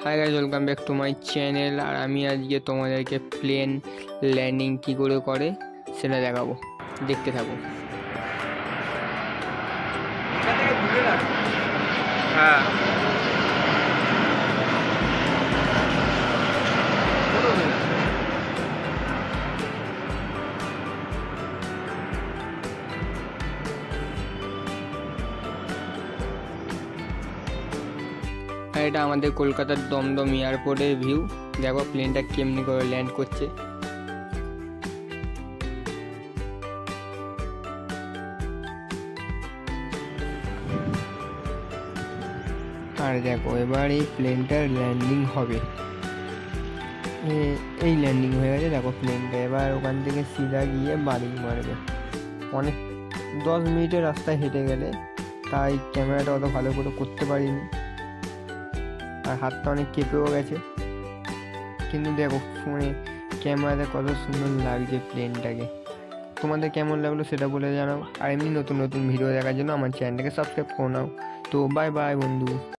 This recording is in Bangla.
High guys, welcome back to my channel. আর আমি আজকে তোমাদেরকে প্লেন ল্যান্ডিং কী করে সেটা দেখাবো, দেখতে থাকো। হ্যাঁ, আর এটা আমাদের কলকাতার দমদম এয়ারপোর্টের ভিউ। দেখো প্লেনটা কেমনি করে ল্যান্ড করছে। আর দেখো এবার এই প্লেনটার ল্যান্ডিং হবে। এই ল্যান্ডিং হয়ে গেছে, দেখো প্লেনটা এবার ওখান থেকে সিধা গিয়ে বাড়ি মারবে। অনেক 10 মিনিটের রাস্তায় হেঁটে গেলে, তাই ক্যামেরাটা অত ভালো করে করতে পারিনি, আর হাতটা অনেক কেঁপেও গেছে। কিন্তু দেখো ফোনে ক্যামেরাতে কত সুন্দর লাগছে প্লেনটাকে। তোমাদের কেমন লাগলো সেটা বলে জানাও। আর এমনি নতুন নতুন ভিডিও দেখার জন্য আমার চ্যানেলটাকে সাবস্ক্রাইব করে নাও। তো বাই বাই বন্ধু।